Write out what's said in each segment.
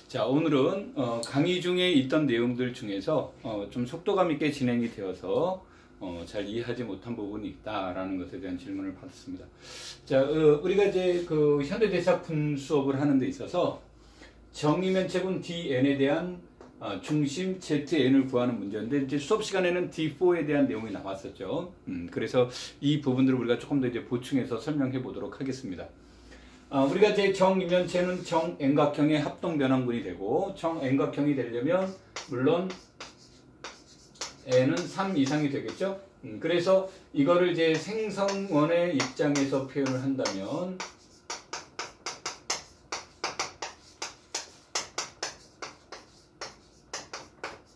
자, 오늘은 강의 중에 있던 내용들 중에서 좀 속도감 있게 진행이 되어서 잘 이해하지 못한 부분이 있다라는 것에 대한 질문을 받았습니다. 자, 우리가 이제 그 현대대사품 수업을 하는 데 있어서 정의면체분 dn에 대한 중심 zn을 구하는 문제인데, 이제 수업 시간에는 d4에 대한 내용이 나왔었죠. 그래서 이 부분들을 우리가 조금 더 이제 보충해서 설명해 보도록 하겠습니다. 우리가 이제 정이면체는 정엠각형의 합동변환군이 되고, 정엠각형이 되려면 물론 n은 3 이상이 되겠죠. 그래서 이거를 이제 생성원의 입장에서 표현을 한다면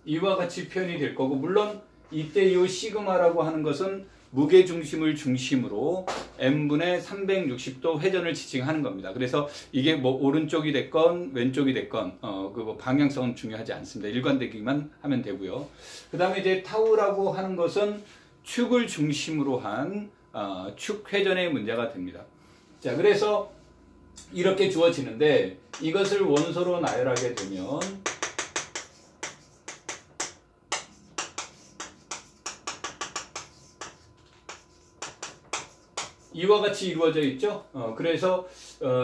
이와 같이 표현이 될 거고, 물론 이때 이 시그마라고 하는 것은 무게중심을 중심으로 n분의 360도 회전을 지칭하는 겁니다. 그래서 이게 뭐 오른쪽이 됐건 왼쪽이 됐건 그 방향성은 중요하지 않습니다. 일관되기만 하면 되고요. 그 다음에 이제 타우라고 하는 것은 축을 중심으로 한 축 회전의 문제가 됩니다. 자, 그래서 이렇게 주어지는데, 이것을 원소로 나열하게 되면 이와 같이 이루어져 있죠. 그래서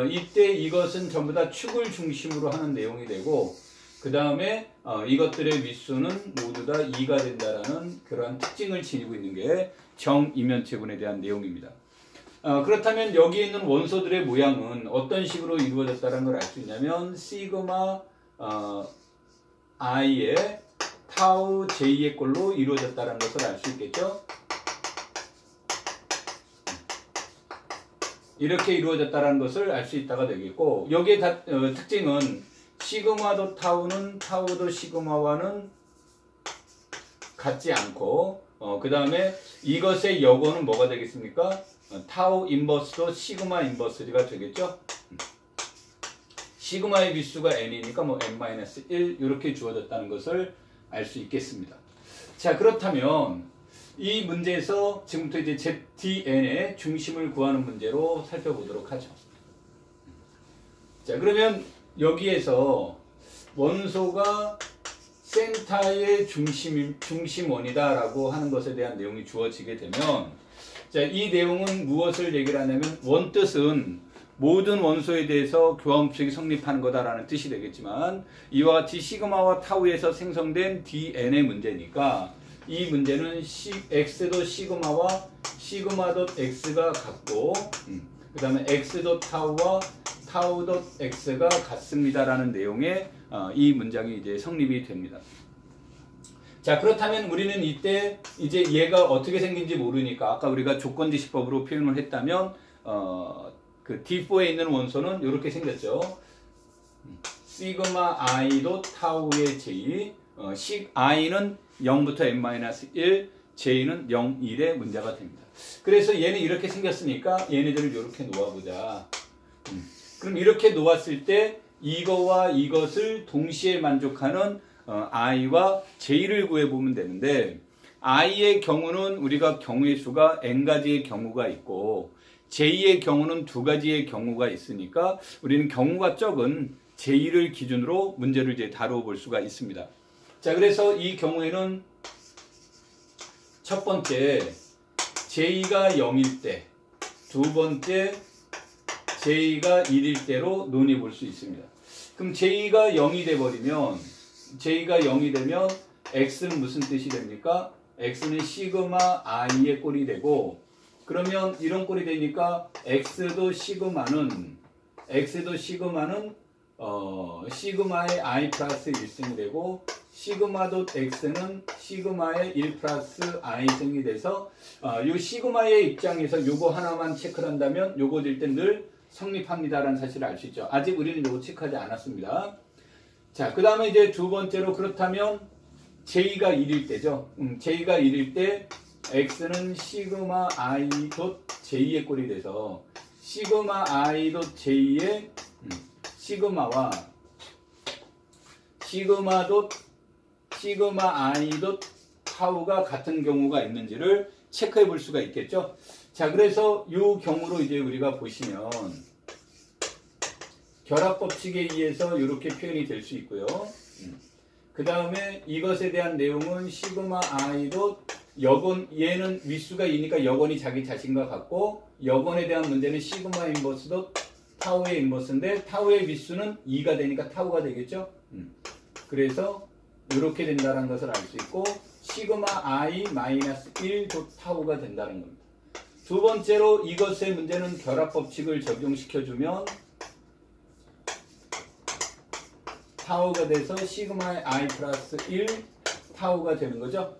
이때 이것은 전부 다 축을 중심으로 하는 내용이 되고, 그 다음에 이것들의 윗수는 모두 다 2가 된다라는 그러한 특징을 지니고 있는 게 정이면체분에 대한 내용입니다. 그렇다면 여기 있는 원소들의 모양은 어떤 식으로 이루어졌다는 걸 알 수 있냐면, 시그마 i의 타우 j의 꼴로 이루어졌다는 것을 알 수 있겠죠. 이렇게 이루어졌다는 것을 알 수 있다가 되겠고, 여기에 특징은 시그마도 타우는 타우도 시그마와는 같지 않고, 그 다음에 이것의 역어는 뭐가 되겠습니까? 타우 인버스도 시그마 인버스가 되겠죠. 시그마의 빗수가 n이니까 뭐 n-1 이렇게 주어졌다는 것을 알 수 있겠습니다. 자, 그렇다면 이 문제에서 지금부터 이제 zdn의 중심을 구하는 문제로 살펴보도록 하죠. 자, 그러면 여기에서 원소가 센터의 중심원이다 라고 하는 것에 대한 내용이 주어지게 되면, 자, 이 내용은 무엇을 얘기를 하냐면, 원뜻은 모든 원소에 대해서 교환법칙이 성립하는 거다라는 뜻이 되겠지만, 이와 같이 시그마와 타우에서 생성된 dn의 문제니까 이 문제는 x도 시그마와 시그마 덧 x가 같고, 그 다음에 x 덧 타우와 타우 덧 x가 같습니다라는 내용의 이 문장이 이제 성립이 됩니다. 자, 그렇다면 우리는 이때 이제 얘가 어떻게 생긴지 모르니까 아까 우리가 조건지시법으로 표현을 했다면 그 D4에 있는 원소는 이렇게 생겼죠. 시그마 i 덧 타우의 j, i는 0부터 n-1, j는 0, 1의 문제가 됩니다. 그래서 얘는 이렇게 생겼으니까 얘네들을 이렇게 놓아보자. 그럼 이렇게 놓았을 때 이거와 이것을 동시에 만족하는 i와 j를 구해보면 되는데, i의 경우는 우리가 경우의 수가 n가지의 경우가 있고, j의 경우는 2가지의 경우가 있으니까 우리는 경우가 적은 j를 기준으로 문제를 이제 다루어 볼 수가 있습니다. 자, 그래서 이 경우에는 첫 번째 j가 0일 때, 두 번째 j가 1일 때로 논해 볼 수 있습니다. 그럼 j가 0이 돼버리면, j가 0이 되면 x는 무슨 뜻이 됩니까? x는 시그마 i의 꼴이 되고, 그러면 이런 꼴이 되니까 x도 시그마는 시그마의 i 플러스 1승이 되고, 시그마 덧 x는 시그마의 1 플러스 i승이 돼서 이 시그마의 입장에서 요거 하나만 체크를 한다면 요거 될 때 늘 성립합니다라는 사실을 알 수 있죠. 아직 우리는 요거 체크하지 않았습니다. 자, 그 다음에 이제 두 번째로, 그렇다면 j가 1일 때죠. j가 1일 때 x는 시그마 i 덧 j의 꼴이 돼서 시그마 i 덧 j의 시그마와 시그마 i 덧 타우가 같은 경우가 있는지를 체크해 볼 수가 있겠죠. 자, 그래서 이 경우로 이제 우리가 보시면 결합법칙에 의해서 이렇게 표현이 될 수 있고요. 그 다음에 이것에 대한 내용은 시그마 i도 얘는 윗수가 2니까 여건이 자기 자신과 같고, 여건에 대한 문제는 시그마 인버스도 타우의 인버스인데 타우의 윗수는 2가 되니까 타우가 되겠죠. 그래서 이렇게 된다는 것을 알 수 있고, 시그마 i 마이너스 1도 타우가 된다는 겁니다. 두 번째로 이것의 문제는 결합법칙을 적용시켜주면 타우가 돼서 시그마 i 플러스 1 타우가 되는 거죠.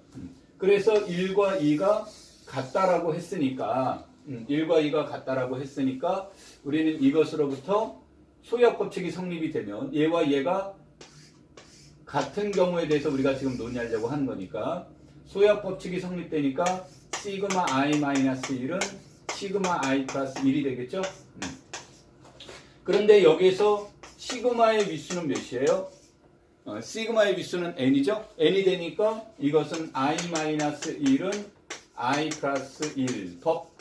그래서 1과 2가 같다라고 했으니까 1과 2가 같다라고 했으니까 우리는 이것으로부터 소역법칙이 성립이 되면 얘와 얘가 같은 경우에 대해서 우리가 지금 논의하려고 하는 거니까 소역법칙이 성립되니까 시그마 i 마이너스 1은 시그마 i 플러스 1이 되겠죠. 그런데 여기에서 시그마의 윗수는 몇이에요? 시그마의 윗수는 n이죠. n이 되니까 이것은 i-1은 i 플러스 1 법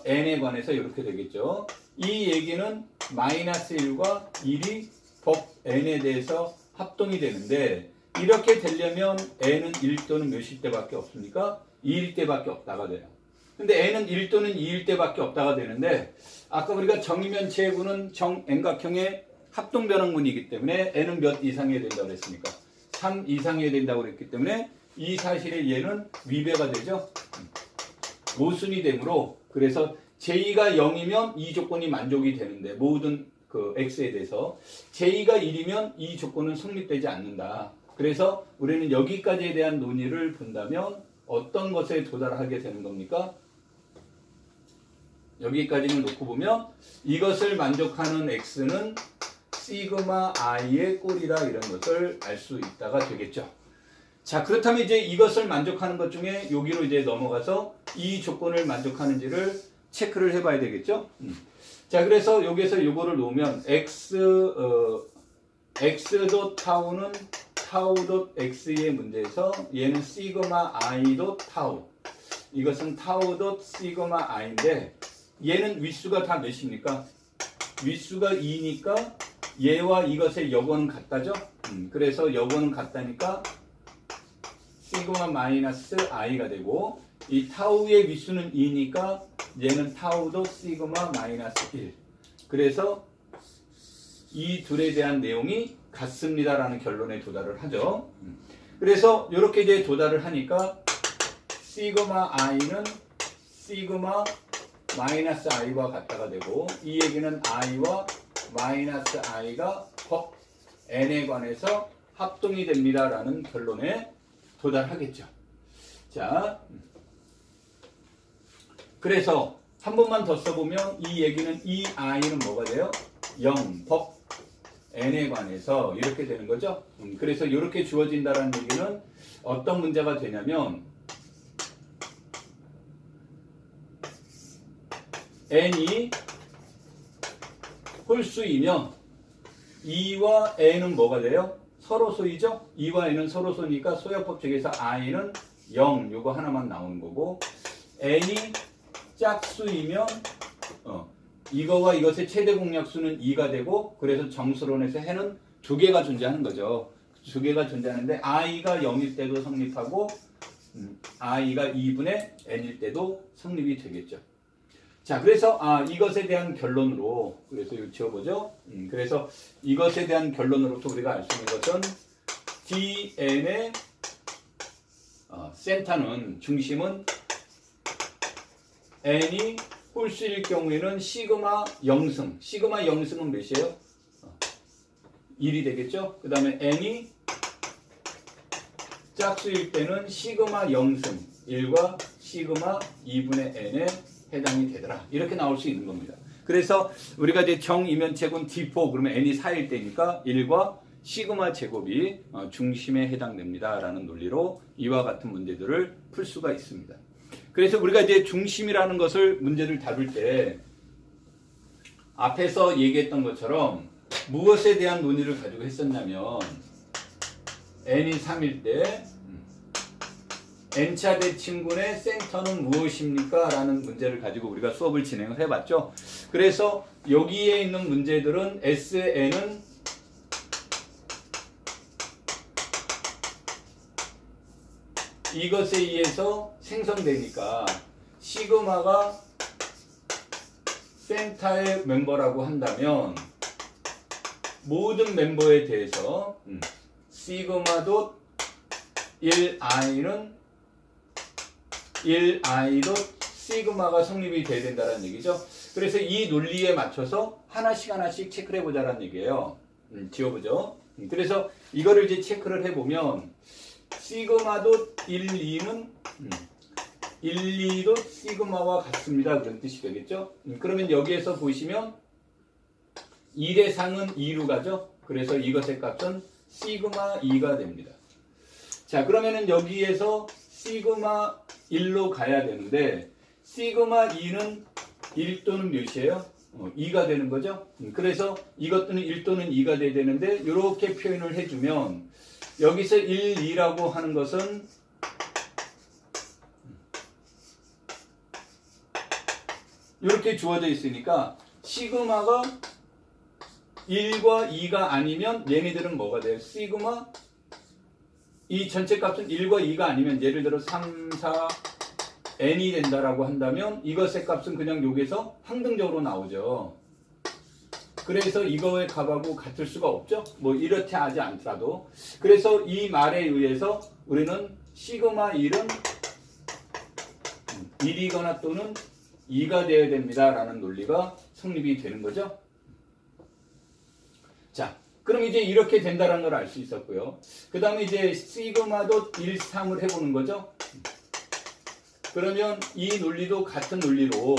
n에 관해서 이렇게 되겠죠. 이 얘기는 마이너스 1과 1이 법 n에 대해서 합동이 되는데, 이렇게 되려면 n은 1 또는 몇일 때밖에 없습니까? 2일 때밖에 없다가 돼요. 근데 n은 1 또는 2일 때밖에 없다가 되는데, 아까 우리가 정이면체구는 정N각형의 합동변환문이기 때문에 n은 몇 이상이어야 된다고 그랬습니까? 3 이상이어야 된다고 그랬기 때문에 이 사실에 얘는 위배가 되죠. 모순이 되므로, 그래서 j-가 0이면 이 조건이 만족이 되는데, 모든 그 x에 대해서 j-가 1이면 이 조건은 성립되지 않는다. 그래서 우리는 여기까지에 대한 논의를 본다면 어떤 것에 도달하게 되는 겁니까? 여기까지는 놓고 보면 이것을 만족하는 x는 시그마 i의 꼴이다, 이런 것을 알 수 있다가 되겠죠. 자, 그렇다면 이제 이것을 만족하는 것 중에 여기로 이제 넘어가서 이 조건을 만족하는지를 체크를 해봐야 되겠죠. 자, 그래서 여기에서 요거를 놓으면 x 타우는 타우 x의 문제에서 얘는 시그마 i 타우, 이것은 타우 시그마 i인데 얘는 윗수가 다 몇입니까? 윗수가 2니까 얘와 이것의 여건은 같다죠? 그래서 여건은 같다니까 시그마 마이너스 i가 되고, 이 타우의 윗수는 2니까 얘는 타우도 시그마 마이너스 1. 그래서 이 둘에 대한 내용이 같습니다라는 결론에 도달을 하죠. 그래서 이렇게 이제 도달을 하니까 시그마 i는 시그마 마이너스 i와 같다가 되고, 이 얘기는 i와 마이너스 i가 법 n에 관해서 합동이 됩니다라는 결론에 도달하겠죠. 자, 그래서 한 번만 더 써보면 이 얘기는 이 i는 뭐가 돼요? 0, 법 n에 관해서 이렇게 되는 거죠. 그래서 이렇게 주어진다는 얘기는 어떤 문제가 되냐면 n이 홀수이면 2와 n은 뭐가 돼요? 서로소이죠? 2와 n은 서로소니까 소역법칙에서 i는 0, 요거 하나만 나오는 거고, n이 짝수이면 이거와 이것의 최대 공약수는 2가 되고, 그래서 정수론에서 해는 두 개가 존재하는 거죠. 두 개가 존재하는데 i가 0일 때도 성립하고 i가 2분의 n일 때도 성립이 되겠죠. 자, 그래서 이것에 대한 결론으로, 그래서 이거 지워보죠. 그래서 이것에 대한 결론으로부터 우리가 알 수 있는 것은 dn의 센터는, 중심은 n이 홀수일 경우에는 시그마 0승, 시그마 0승은 몇이에요? 1이 되겠죠. 그 다음에 n이 짝수일 때는 시그마 0승 1과 시그마 2분의 n에 해당이 되더라, 이렇게 나올 수 있는 겁니다. 그래서 우리가 이제 정이면체군 D4 그러면 n이 4일 때니까 1과 시그마 제곱이 중심에 해당됩니다 라는 논리로 이와 같은 문제들을 풀 수가 있습니다. 그래서 우리가 이제 중심이라는 것을 문제를 다룰 때 앞에서 얘기했던 것처럼 무엇에 대한 논의를 가지고 했었냐면 n이 3일 때 n차 대칭군의 센터는 무엇입니까? 라는 문제를 가지고 우리가 수업을 진행을 해봤죠. 그래서 여기에 있는 문제들은 SN은 이것에 의해서 생성되니까 시그마가 센터의 멤버라고 한다면 모든 멤버에 대해서 시그마 돗 1i는 1i 돗 시그마가 성립이 돼야 된다는 얘기죠. 그래서 이 논리에 맞춰서 하나씩 체크를 해보자는 얘기예요. 지워보죠. 그래서 이거를 이제 체크를 해보면 시그마 돗 1, 2는 1, 2도 시그마와 같습니다. 그런 뜻이 되겠죠. 그러면 여기에서 보시면 1의 상은 2로 가죠. 그래서 이것의 값은 시그마 2가 됩니다. 자, 그러면은 여기에서 시그마 1로 가야 되는데 시그마 2는 1 또는 몇이에요? 2가 되는 거죠. 그래서 이것들은 1 또는 2가 돼야 되는데 이렇게 표현을 해주면 여기서 1, 2라고 하는 것은 이렇게 주어져 있으니까 시그마가 1과 2가 아니면 얘네들은 뭐가 돼요? 시그마 이 전체 값은 1과 2가 아니면 예를 들어 3, 4, n이 된다라고 한다면 이것의 값은 그냥 여기서 항등적으로 나오죠. 그래서 이거의 값하고 같을 수가 없죠. 뭐 이렇게 하지 않더라도. 그래서 이 말에 의해서 우리는 시그마 1은 1이거나 또는 2가 되어야 됩니다. 라는 논리가 성립이 되는 거죠. 자, 그럼 이제 이렇게 된다는 걸 알 수 있었고요. 그 다음에 이제 시그마도 1, 3을 해보는 거죠. 그러면 이 논리도 같은 논리로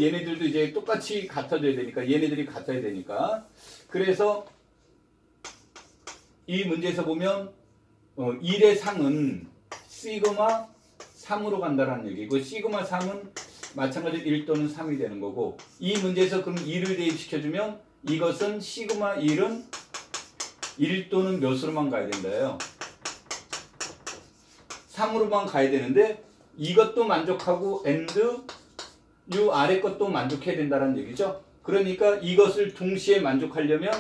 얘네들도 이제 똑같이 같아져야 되니까 얘네들이 같아야 되니까 그래서 이 문제에서 보면 1의 상은 시그마 3으로 간다는 얘기고 시그마 3은 마찬가지로 1 또는 3이 되는 거고 이 문제에서 그럼 2를 대입시켜주면 이것은 시그마 1은 1 또는 몇으로만 가야 된다요? 3으로만 가야 되는데 이것도 만족하고 and 이 아래 것도 만족해야 된다는 얘기죠. 그러니까 이것을 동시에 만족하려면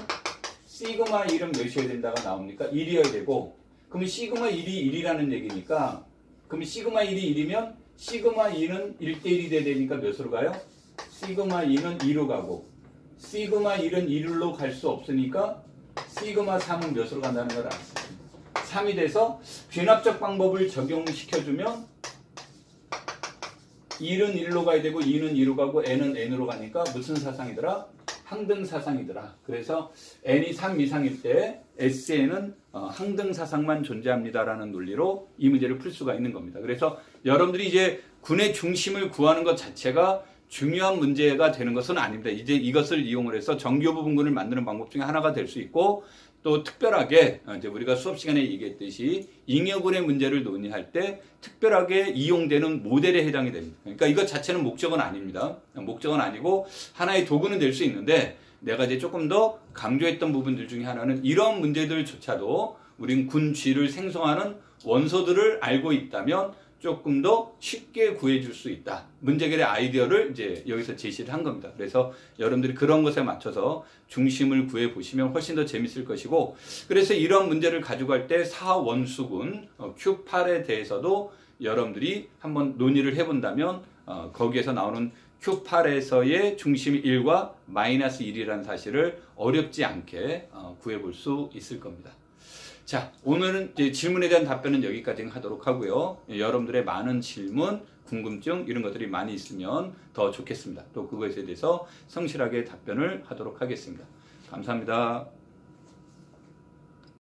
시그마 1은 몇이어야 된다가 나옵니까? 1이어야 되고 그럼 시그마 1이 1이라는 얘기니까 그럼 시그마 1이 1이면 시그마 2는 1대1이 돼야 되니까 몇으로 가요? 시그마 2는 2로 가고 시그마 1은 1로 갈 수 없으니까 시그마 3은 몇으로 간다는 걸 알았어요. 3이 돼서 귀납적 방법을 적용시켜주면 1은 1로 가야 되고 2는 2로 가고 n은 n으로 가니까 무슨 사상이더라? 항등 사상이더라. 그래서 n이 3 이상일 때 SN은 항등 사상만 존재합니다라는 논리로 이 문제를 풀 수가 있는 겁니다. 그래서 여러분들이 이제 군의 중심을 구하는 것 자체가 중요한 문제가 되는 것은 아닙니다. 이제 이것을 이용을 해서 정교부 분군을 만드는 방법 중에 하나가 될 수 있고 또 특별하게 이제 우리가 수업 시간에 얘기했듯이 잉여군의 문제를 논의할 때 특별하게 이용되는 모델에 해당이 됩니다. 그러니까 이것 자체는 목적은 아닙니다. 목적은 아니고 하나의 도구는 될 수 있는데 내가 이제 조금 더 강조했던 부분들 중에 하나는 이런 문제들조차도 우린 군쥐를 생성하는 원소들을 알고 있다면 조금 더 쉽게 구해줄 수 있다. 문제결의 아이디어를 이제 여기서 제시를 한 겁니다. 그래서 여러분들이 그런 것에 맞춰서 중심을 구해 보시면 훨씬 더 재밌을 것이고 그래서 이런 문제를 가지고 갈 때 사원수군 Q8에 대해서도 여러분들이 한번 논의를 해본다면 거기에서 나오는 Q8에서의 중심이 1과 마이너스 1이라는 사실을 어렵지 않게 구해볼 수 있을 겁니다. 자, 오늘은 이제 질문에 대한 답변은 여기까지 하도록 하고요. 여러분들의 많은 질문, 궁금증 이런 것들이 많이 있으면 더 좋겠습니다. 또 그것에 대해서 성실하게 답변을 하도록 하겠습니다. 감사합니다.